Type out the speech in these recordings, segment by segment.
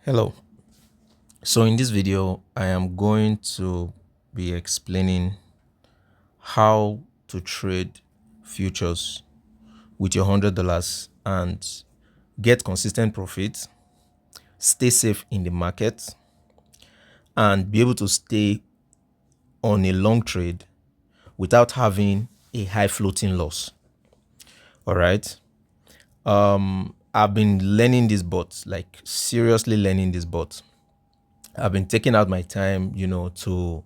Hello. So in this video, I am going to be explaining how to trade futures with your $100 and get consistent profit, stay safe in the market, and be able to stay on a long trade without having a high floating loss. All right. I've been learning this bot, like seriously learning this bot. I've been taking out my time, to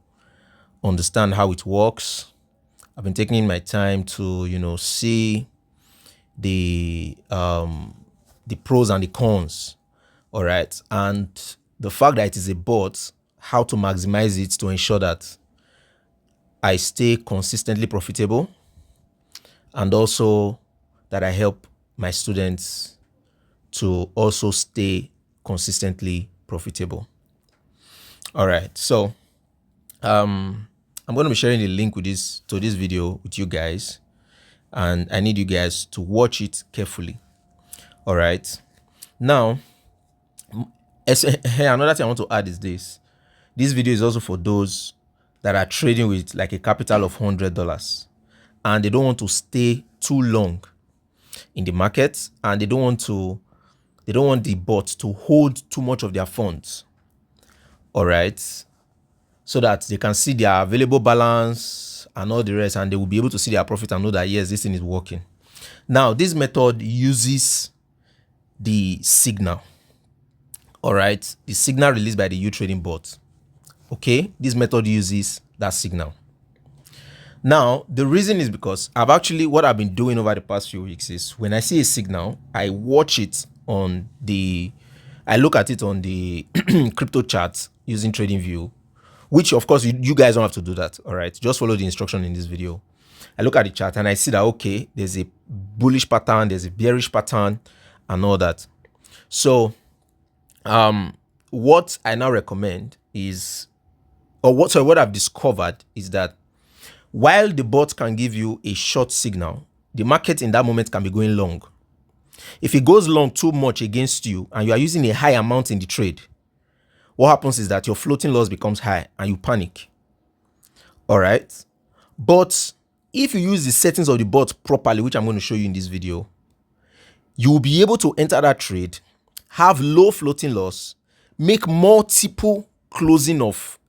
understand how it works. I've been taking my time to, see the pros and the cons. All right. And the fact that it is a bot, how to maximize it to ensure that I stay consistently profitable, and also that I help my students to also stay consistently profitable. All right. So I'm going to be sharing the link to this video with you guys, and I need you guys to watch it carefully. All right. Now, another thing I want to add is this video is also for those that are trading with like a capital of $100 and they don't want to stay too long in the market, and they don't want the bot to hold too much of their funds. All right. So that they can see their available balance and all the rest, and they will be able to see their profit and know that yes, this thing is working. Now, this method uses the signal. All right, the signal released by the U-Trading bot. Okay, this method uses that signal. Now, the reason is because what I've been doing over the past few weeks is when I see a signal, I look at it on the crypto chart using TradingView, which of course you guys don't have to do that. All right, just follow the instruction in this video. I look at the chart and I see that, okay, there's a bullish pattern, there's a bearish pattern and all that. So what I now recommend is, what I've discovered is that while the bot can give you a short signal, the market in that moment can be going long. If it goes long too much against you and you are using a high amount in the trade, what happens is that your floating loss becomes high and you panic. All right. But if you use the settings of the bot properly, which I'm going to show you in this video, you will be able to enter that trade, have low floating loss, make multiple closing of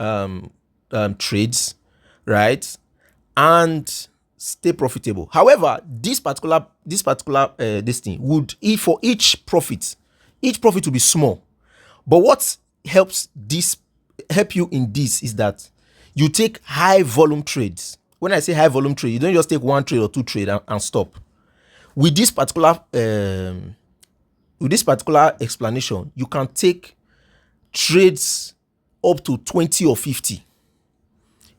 trades, right, and stay profitable. However, this thing would, if for each profit will be small. But what help you in this is that you take high volume trades. When I say high volume trade, you don't just take one trade or two trade and stop. With this particular explanation, you can take trades up to 20 or 50,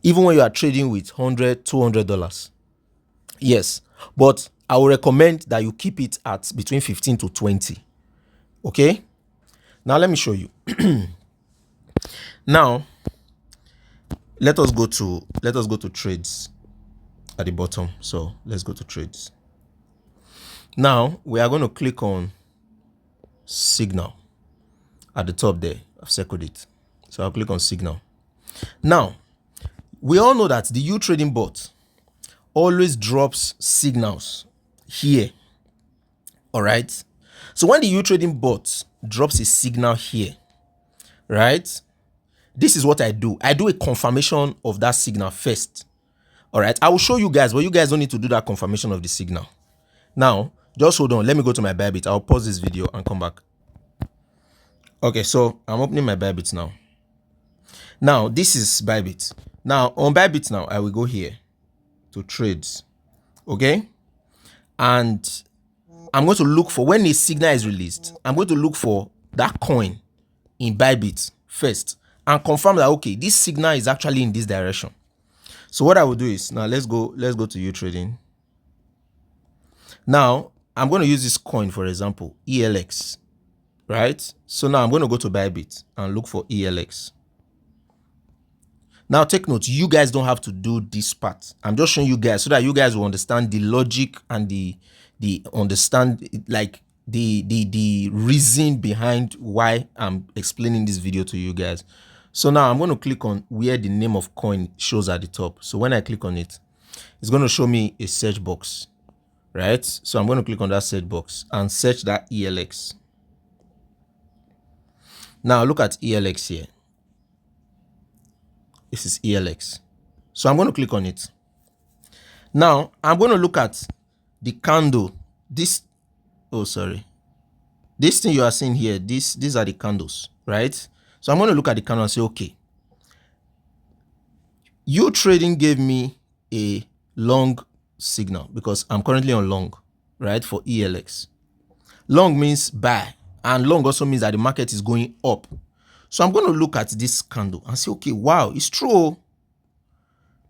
even when you are trading with $100, $200. Yes, but I will recommend that you keep it at between 15 to 20. Okay, now let me show you. Now let us go to trades at the bottom. So let's go to trades. Now we are going to click on signal at the top there. I've circled it, so I'll click on signal. Now we all know that the U-Trading bot always drops signals here. All right, so when the U-Trading bot drops a signal here, right, this is what I do. I do a confirmation of that signal first. All right, I will show you guys, but you guys don't need to do that confirmation of the signal. Now just hold on, let me go to my Bybit. I'll pause this video and come back. Okay, so I'm opening my Bybit now. Now this is Bybit. Now on Bybit now, I will go here to trades. Okay, and I'm going to look for, when a signal is released, I'm going to look for that coin in Bybit first and confirm that, okay, this signal is actually in this direction. So what I will do is, now let's go to U-Trading. Now I'm going to use this coin, for example, ELX, right? So now I'm going to go to Bybit and look for ELX. Now take note, you guys don't have to do this part. I'm just showing you guys so that you guys will understand the logic and the understand, like the reason behind why I'm explaining this video to you guys. So now I'm going to click on where the name of coin shows at the top. So when I click on it, it's going to show me a search box, right? So I'm going to click on that search box and search that ELX. Now look at ELX here. This is ELX. So I'm going to click on it. Now I'm going to look at the candle. This thing you are seeing here, these are the candles, right? So I'm going to look at the candle and say, okay, you trading gave me a long signal because I'm currently on long, right, for ELX. Long means buy, and long also means that the market is going up. So I'm going to look at this candle and say, okay, wow, it's true.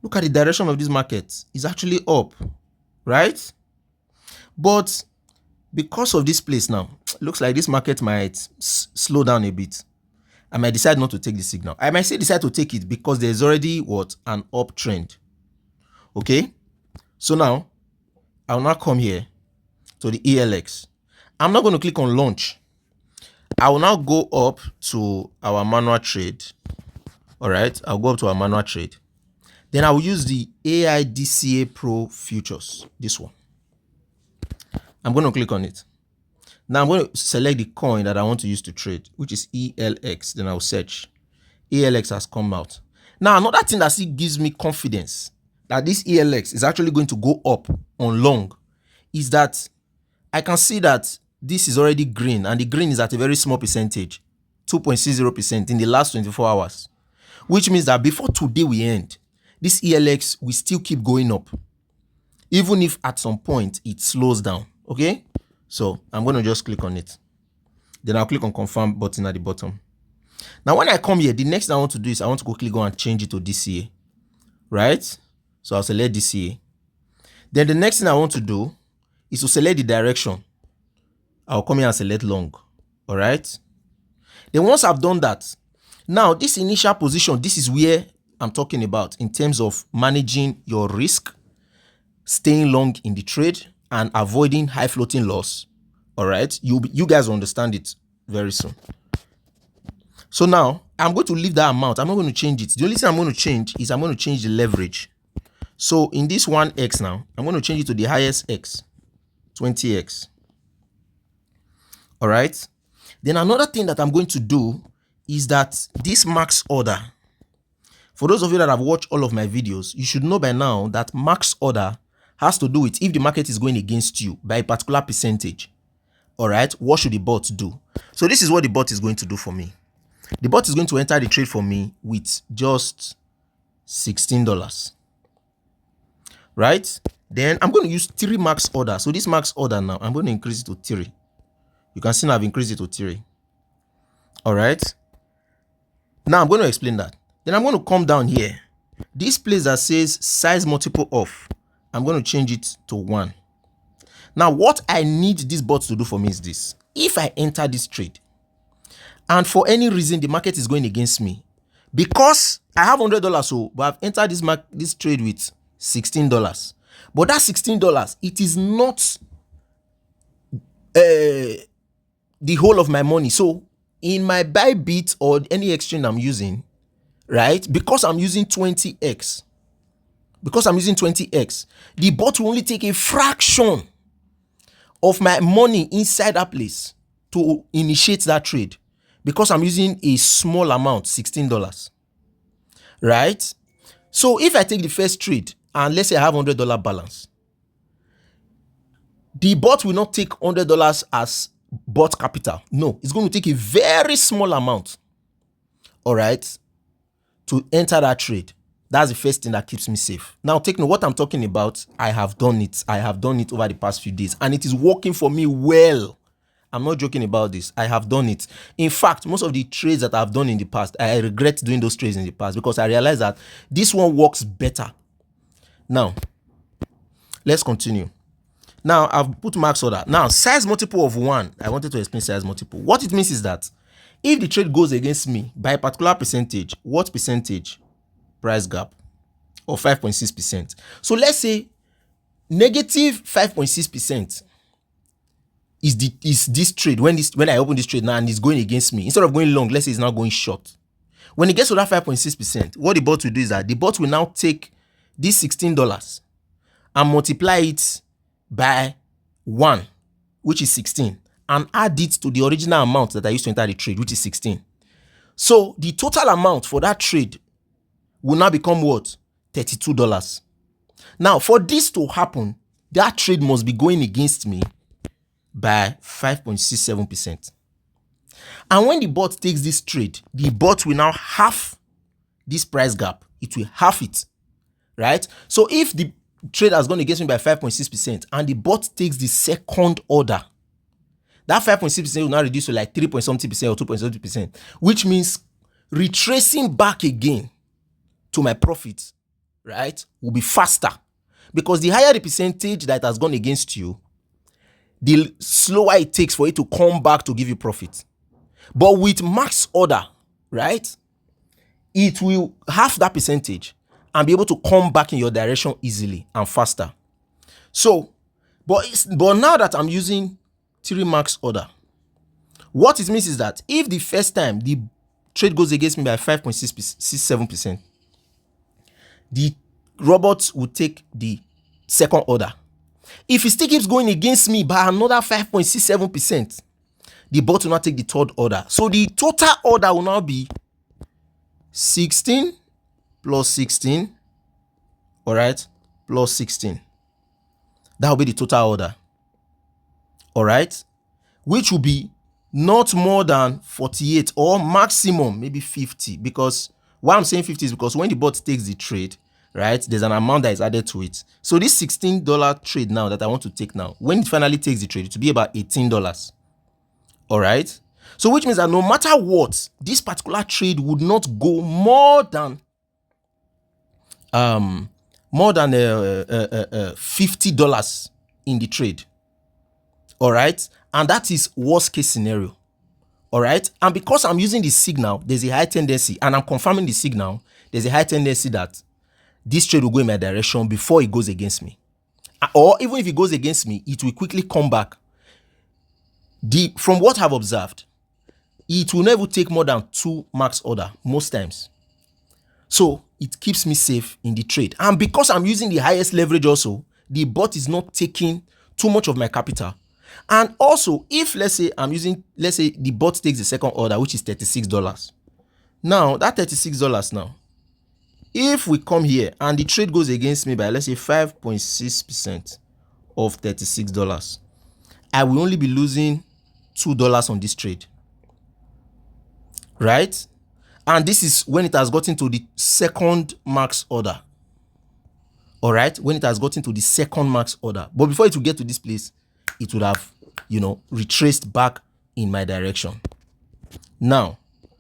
Look at the direction of this market. It's actually up, right? But because of this place now, looks like this market might slow down a bit. I might decide not to take the signal. I might say decide to take it because there's already what? An uptrend. Okay? So now, I'll now come here to the ELX. I'm not going to click on launch. I will now go up to our manual trade. All right? I'll go up to our manual trade. Then I will use the AI DCA Pro Futures. This one. I'm going to click on it. Now I'm going to select the coin that I want to use to trade, which is ELX. Then I'll search. ELX has come out. Now another thing that still gives me confidence that this ELX is actually going to go up on long is that I can see that this is already green, and the green is at a very small percentage, 2.60% in the last 24 hours, which means that before today we end, this ELX will still keep going up, even if at some point it slows down. Okay, so I'm going to just click on it. Then I'll click on confirm button at the bottom. Now when I come here, the next thing I want to do is I want to quickly go and change it to DCA, right? So I'll select DCA. Then the next thing I want to do is to select the direction. I'll come here and select long. All right. Then once I've done that, now this initial position, this is where I'm talking about in terms of managing your risk, staying long in the trade, and avoiding high floating loss. All right. You guys will understand it very soon. So now I'm going to leave that amount. I'm not going to change it. The only thing I'm going to change is I'm going to change the leverage. So in this 1x now, I'm going to change it to the highest x, 20x. All right. Then another thing that I'm going to do is that this max order, for those of you that have watched all of my videos, you should know by now that max order has to do with if the market is going against you by a particular percentage. All right. What should the bot do? So this is what the bot is going to do for me. The bot is going to enter the trade for me with just $16. Right? Then I'm going to use 3 max order. So this max order now, I'm going to increase it to 3. You can see now I've increased it to 3. All right. Now I'm going to explain that. Then I'm going to come down here. This place that says size multiple off, I'm going to change it to 1. Now what I need this bot to do for me is this. If I enter this trade and for any reason the market is going against me, because I have $100, so but I've entered this trade with $16. But that $16, it is not the whole of my money. So in my Bybit or any exchange I'm using, right, because I'm using 20x, the bot will only take a fraction of my money inside that place to initiate that trade, because I'm using a small amount, $16, right? So if I take the first trade and let's say I have $100 balance, the bot will not take $100 as bot capital. No, it's going to take a very small amount, all right, to enter that trade. That's the first thing that keeps me safe. Now, take note what I'm talking about. I have done it. I have done it over the past few days, and it is working for me well. I'm not joking about this. I have done it. In fact, most of the trades that I've done in the past, I regret doing those trades in the past because I realized that this one works better. Now, let's continue. Now, I've put max order. Now, size multiple of 1. I wanted to explain size multiple. What it means is that if the trade goes against me by a particular percentage, what percentage? Price gap, or 5.6%. So let's say negative 5.6%. is this trade, when I open this trade now and it's going against me, instead of going long, let's say it's now going short. When it gets to that 5.6%, what the bot will do is that the bot will now take this $16 and multiply it by 1, which is 16, and add it to the original amount that I used to enter the trade, which is 16. So the total amount for that trade will now become what? $32. Now, for this to happen, that trade must be going against me by 5.67%. And when the bot takes this trade, the bot will now half this price gap. It will half it, right? So if the trade has gone against me by 5.6% and the bot takes the second order, that 5.6% will now reduce to like 3.something% or 2.something%, which means retracing back again to my profit, right, will be faster, because the higher the percentage that has gone against you, the slower it takes for it to come back to give you profit. But with max order, right, it will half that percentage and be able to come back in your direction easily and faster. So, but now that I'm using 3 max order, what it means is that if the first time the trade goes against me by 5.67%, the robot will take the second order. If it still keeps going against me by another 5.67%, the bot will not take the third order. So the total order will now be 16 plus 16, all right, plus 16. That will be the total order, all right, which will be not more than 48 or maximum maybe 50. Because why I'm saying 50 is because when the bot takes the trade, right, there's an amount that is added to it. So this $16 trade now that I want to take now, when it finally takes the trade, it will be about $18. All right. So which means that no matter what, this particular trade would not go more than $50 in the trade. All right. And that is worst case scenario. All right. And because I'm using the signal, there's a high tendency, and I'm confirming the signal, there's a high tendency that this trade will go in my direction before it goes against me. Or even if it goes against me, it will quickly come back. From what I've observed, it will never take more than 2 max order most times. So it keeps me safe in the trade. And because I'm using the highest leverage also, the bot is not taking too much of my capital. And also, if let's say the bot takes the second order, which is $36. Now, that $36 now, if we come here and the trade goes against me by, let's say, 5.6% of $36, I will only be losing $2 on this trade, right? And this is when it has gotten to the second max order. All right, when it has gotten to the second max order. But before it will get to this place, it would have, retraced back in my direction. Now,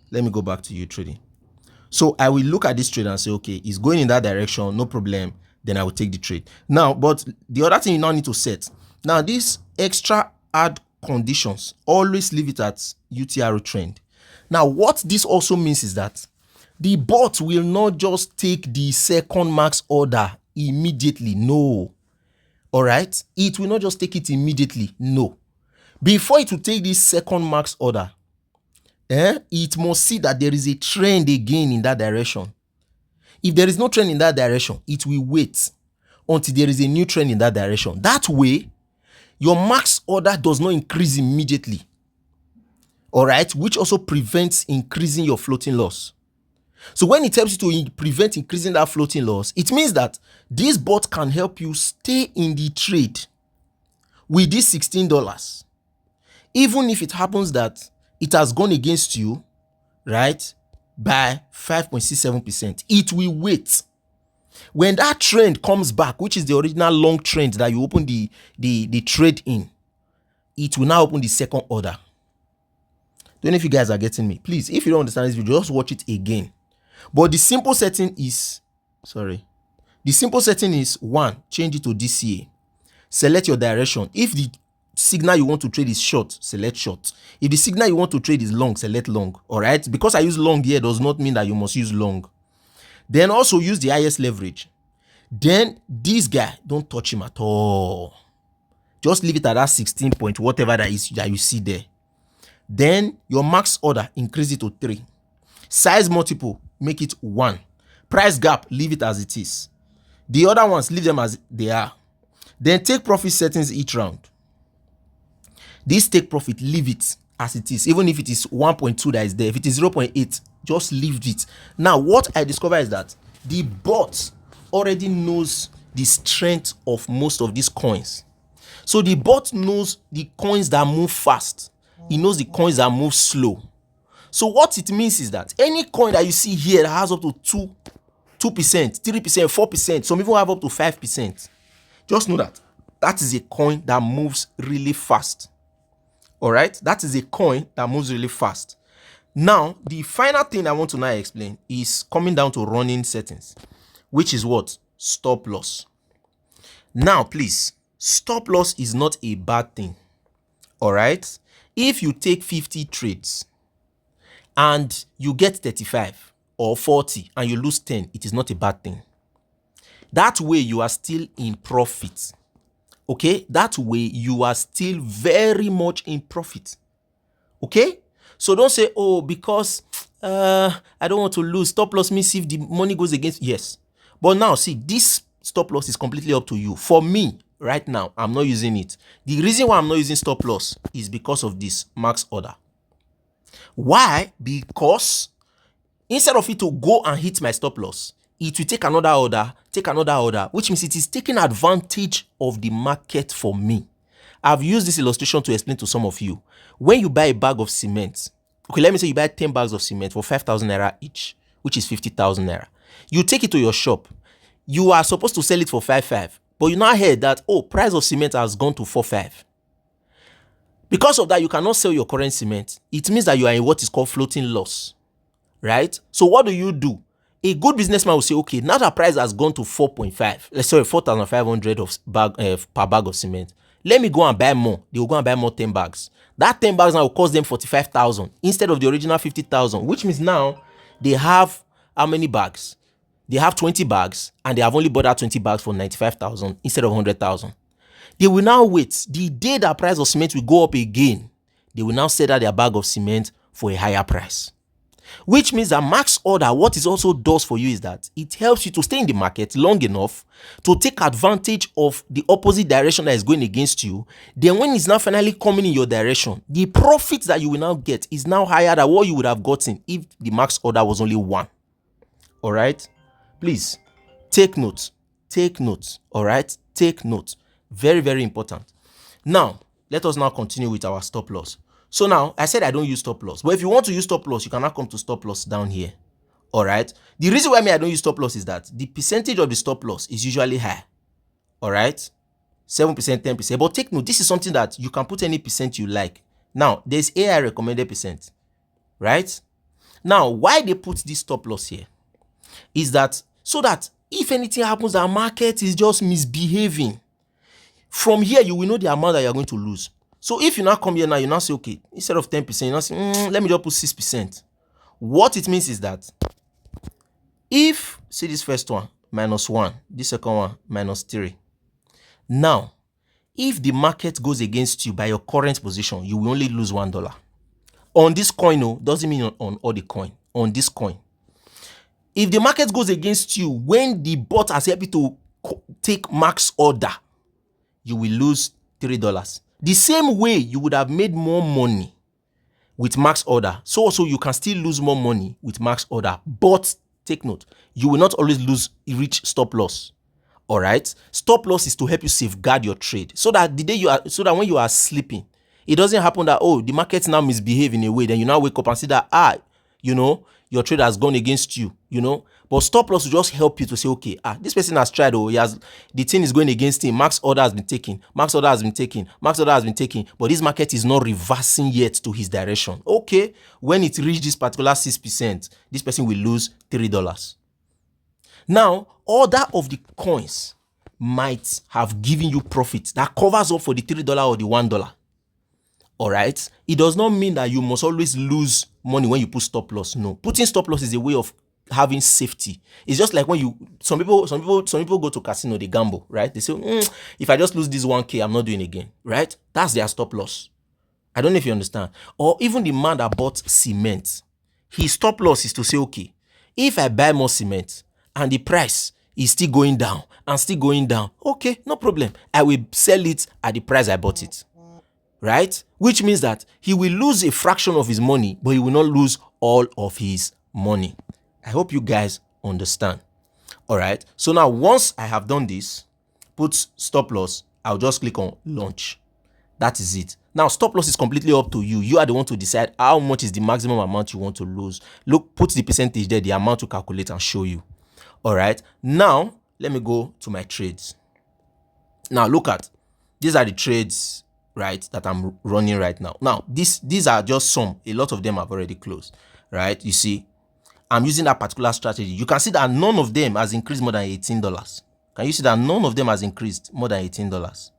let me go back to you trading. So I will look at this trade and say, okay, it's going in that direction, no problem. Then I will take the trade. Now, but the other thing you now need to set. Now, these extra add conditions, always leave it at UTRO trend. Now, what this also means is that the bot will not just take the second max order immediately. No. All right. It will not just take it immediately. No. Before it will take this second max order, it must see that there is a trend again in that direction. If there is no trend in that direction, it will wait until there is a new trend in that direction. That way, your max order does not increase immediately. All right, which also prevents increasing your floating loss. So when it helps you to prevent increasing that floating loss, it means that this bot can help you stay in the trade with this $16. Even if it happens that it has gone against you, right, by 5.67%, it will wait. When that trend comes back, which is the original long trend that you open the trade in, it will now open the second order. Don't know if you guys are getting me. Please, if you don't understand this video, just watch it again. But the simple setting is, the simple setting is 1, change it to DCA. Select your direction. If the signal you want to trade is short, select short. If the signal you want to trade is long, select long. All right. Because I use long here does not mean that you must use long. Then also use the highest leverage. Then this guy, don't touch him at all. Just leave it at that 16 point, whatever that is that you see there. Then your max order, increase it to 3. Size multiple, make it 1. Price gap, leave it as it is. The other ones, leave them as they are. Then take profit settings each round. This take profit, leave it as it is. Even if it is 1.2 that is there, if it is 0.8, just leave it. Now, what I discover is that the bot already knows the strength of most of these coins. So the bot knows the coins that move fast. He knows the coins that move slow. So what it means is that any coin that you see here that has up to 2%, 3%, 4%, some even have up to 5%, just know that that is a coin that moves really fast. All right, that is a coin that moves really fast. Now, the final thing I want to now explain is coming down to running settings, which is what? Stop loss. Now, please, stop loss is not a bad thing. All right, if you take 50 trades and you get 35 or 40 and you lose 10, it is not a bad thing. That way you are still in profit. Okay, that way you are still very much in profit. Okay, so don't say, oh, because I don't want to lose. Stop loss means if the money goes against. Yes, but now see, this stop loss is completely up to you. For me right now, I'm not using it. The reason why I'm not using stop loss is because of this max order. Why? Because instead of it to go and hit my stop loss, it will take another order, which means it is taking advantage of the market for me. I've used this illustration to explain to some of you. When you buy a bag of cement, okay, let me say you buy 10 bags of cement for 5,000 naira each, which is 50,000 naira. You take it to your shop. You are supposed to sell it for 5,500, but you now heard that, oh, price of cement has gone to 4,500. Because of that, you cannot sell your current cement. It means that you are in what is called floating loss, right? So what do? A good businessman will say, okay, now the price has gone to 4,500 per bag of cement. Let me go and buy more. They will go and buy more 10 bags. That 10 bags now will cost them 45,000 instead of the original 50,000, which means now they have how many bags? They have 20 bags and they have only bought out 20 bags for 95,000 instead of 100,000. They will now wait. The day that price of cement will go up again, they will now sell out their bag of cement for a higher price. Which means that max order, what it also does for you is that it helps you to stay in the market long enough to take advantage of the opposite direction that is going against you. Then when it's now finally coming in your direction, the profit that you will now get is now higher than what you would have gotten if the max order was only 1. All right, please take note. All right, take note. Very, very important. Now, let us now continue with our stop loss. So now, I said I don't use stop loss. But if you want to use stop loss, you can now come to stop loss down here. All right. The reason why I don't use stop loss is that the percentage of the stop loss is usually high. All right. 7%, 10%. But take note, this is something that you can put any percent you like. Now, there's AI recommended percent. Right? Now, why they put this stop loss here is that so that if anything happens, our market is just misbehaving. From here, you will know the amount that you're going to lose. So if you now come here now, you now say, okay, instead of 10%, you now say, let me just put 6%. What it means is that if, see this first one, -1, this second one, -3. Now, if the market goes against you by your current position, you will only lose $1. On this coin, no, doesn't mean on all the coin, on this coin. If the market goes against you when the bot has helped you to take max order, you will lose $3. The same way you would have made more money with max order, so also you can still lose more money with max order. But take note, you will not always reach stop loss. All right, stop loss is to help you safeguard your trade, so that when you are sleeping, it doesn't happen that, oh, the market now misbehave in a way, then you now wake up and see that your trade has gone against you, But stop loss will just help you to say, okay, this person has tried, the thing is going against him. Max order has been taken. But this market is not reversing yet to his direction. Okay, when it reaches this particular 6%, this person will lose $3. Now, order of the coins might have given you profit that covers up for the $3 or the $1. All right, it does not mean that you must always lose money when you put stop loss. No, putting stop loss is a way of having safety. It's just like when some people go to casino, they gamble, right? They say, if I just lose this 1K, I'm not doing it again, right? That's their stop loss. I don't know if you understand. Or even the man that bought cement, his stop loss is to say, okay, if I buy more cement and the price is still going down and still going down, okay, no problem. I will sell it at the price I bought it, right? Which means that he will lose a fraction of his money, but he will not lose all of his money. I hope you guys understand. All right. So now once I have done this, put stop loss, I'll just click on launch. That is it. Now, stop loss is completely up to you. You are the one to decide how much is the maximum amount you want to lose. Look, put the percentage there, the amount to calculate and show you. All right. Now, let me go to my trades. Now, look at, these are the trades, right, that I'm running right now. Now, these are just some. A lot of them have already closed, right? You see, I'm using that particular strategy. You can see that none of them has increased more than $18. Can you see that none of them has increased more than $18,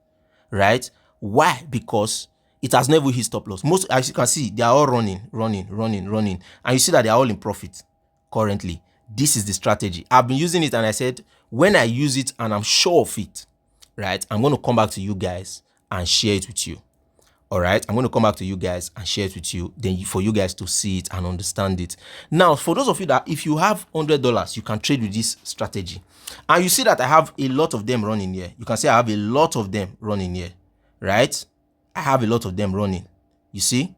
right? Why? Because it has never hit stop loss. Most, as you can see, they are all running. And you see that they are all in profit currently. This is the strategy. I've been using it, and I said, when I use it and I'm sure of it, right, I'm going to come back to you guys and share it with you. All right, I'm going to come back to you guys and share it with you, then for you guys to see it and understand it. Now, for those of you that if you have $100, you can trade with this strategy. And you see that I have a lot of them running here. You can see I have a lot of them running here, right? I have a lot of them running. You see?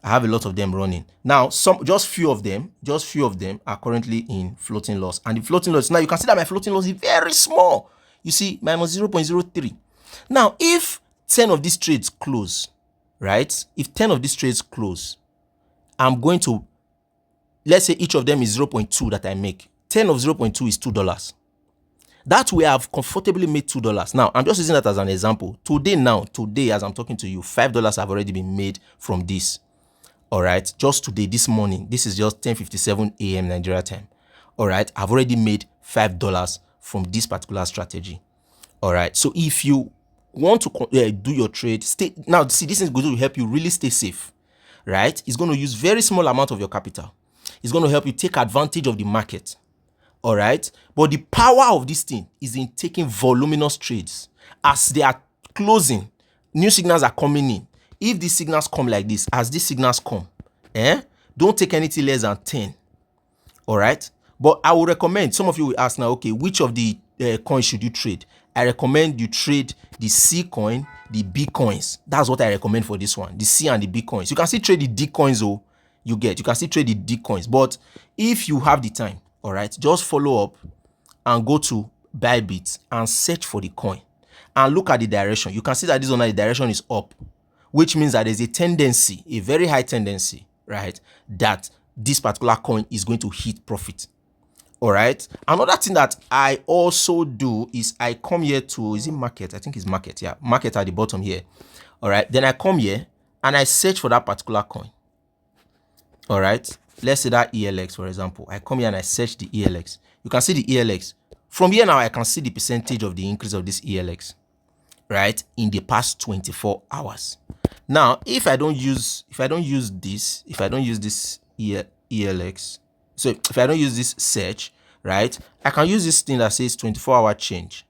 I have a lot of them running. Now, just few of them are currently in floating loss. And the floating loss, now you can see that my floating loss is very small. You see, minus 0.03. Now, if 10 of these trades close, right? If 10 of these trades close, I'm going to, let's say each of them is 0.2 that I make. 10 of 0.2 is $2. That way I've comfortably made $2. Now, I'm just using that as an example. Today, as I'm talking to you, $5 have already been made from this. All right, just today, this morning, this is just 10:57 a.m. Nigeria time. All right, I've already made $5 from this particular strategy. All right, so if you want to do your trade, now see, this is going to help you really stay safe, right? It's going to use very small amount of your capital. It's going to help you take advantage of the market. All right, but the power of this thing is in taking voluminous trades. As they are closing, new signals are coming in. If these signals come like this, as these signals come, don't take anything less than 10. All right, but I would recommend, some of you will ask now, okay, which of the coins should you trade? I recommend you trade the C coin, the B coins. That's what I recommend for this one, the C and the B coins. You can still trade the D coins, you can still trade the D coins. But if you have the time, all right, just follow up and go to Bybit and search for the coin and look at the direction. You can see that this one, the direction is up, which means that there's a tendency, a very high tendency, right, that this particular coin is going to hit profit. All right. Another thing that I also do is I come here to, is it market? I think it's market. Yeah, market at the bottom here. All right. Then I come here and I search for that particular coin. All right. Let's say that ELX, for example. I come here and I search the ELX. You can see the ELX. From here now, I can see the percentage of the increase of this ELX, right, in the past 24 hours. Now, if I don't use this ELX, so if I don't use this search, right, I can use this thing that says 24-hour change,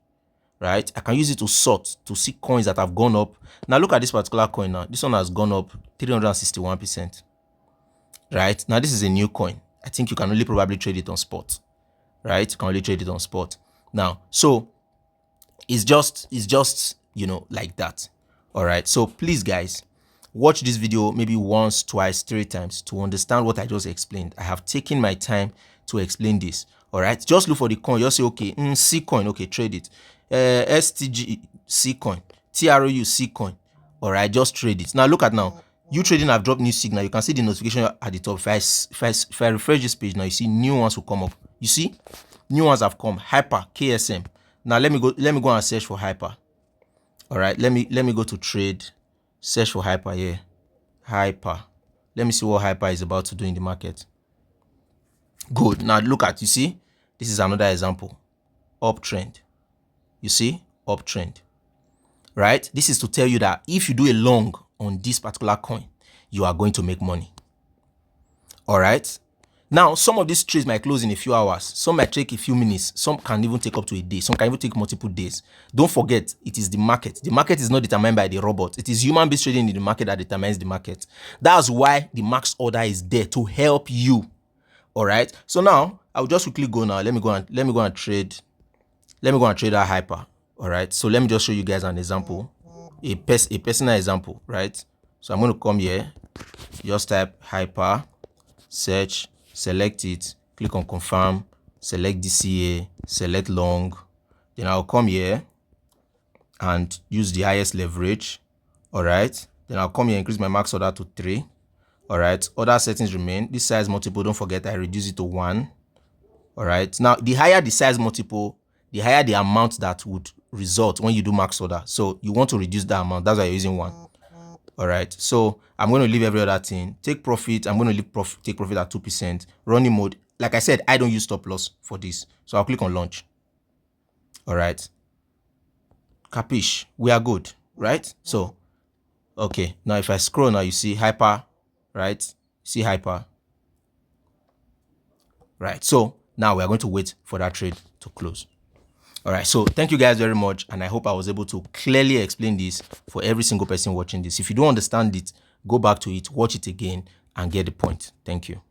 right? I can use it to sort, to see coins that have gone up. Now, look at this particular coin now. This one has gone up 361%, right? Now, this is a new coin. I think you can only probably trade it on spot, right? You can only trade it on spot. Now, so it's just, you know, like that. All right. So please, guys, watch this video maybe once, twice, 3 times to understand what I just explained. I have taken my time to explain this. All right. Just look for the coin. Just say, okay, C coin. Okay, trade it. STG C coin. TROU C coin. All right. Just trade it. Now look at now. You trading have dropped new signal. You can see the notification at the top. If I refresh this page now, you see new ones will come up. You see, new ones have come. Hyper KSM. Now let me go and search for Hyper. All right. Let me go to trade. Search for Hyper here. Hyper. Let me see what Hyper is about to do in the market. Good. Now look at, you see, this is another example. Uptrend. You see, uptrend. Right? This is to tell you that if you do a long on this particular coin, you are going to make money. All right. Now, some of these trades might close in a few hours. Some might take a few minutes. Some can even take up to a day. Some can even take multiple days. Don't forget, it is the market. The market is not determined by the robot. It is human beings trading in the market that determines the market. That's why the max order is there to help you. All right. So now I'll just quickly go now. Let me go and trade. Let me go and trade that hyper. All right. So let me just show you guys an example, a personal example, right? So I'm going to come here, just type hyper, search, select it, click on confirm, select DCA, select long. Then I'll come here and use the highest leverage. All right. Then I'll come here, increase my max order to 3. All right. Other settings remain. This size multiple, don't forget I reduce it to 1. All right. Now, the higher the size multiple, the higher the amount that would result when you do max order. So you want to reduce that amount. That's why you're using 1. All right. So I'm going to leave every other thing. Take profit. I'm going to take profit at 2%. Running mode. Like I said, I don't use stop loss for this. So I'll click on launch. All right. Capiche. We are good. Right. So, okay. Now, if I scroll now, you see hyper. Right. See hyper. Right. So now we are going to wait for that trade to close. All right, so thank you guys very much, and I hope I was able to clearly explain this for every single person watching this. If you don't understand it, go back to it, watch it again, and get the point. Thank you.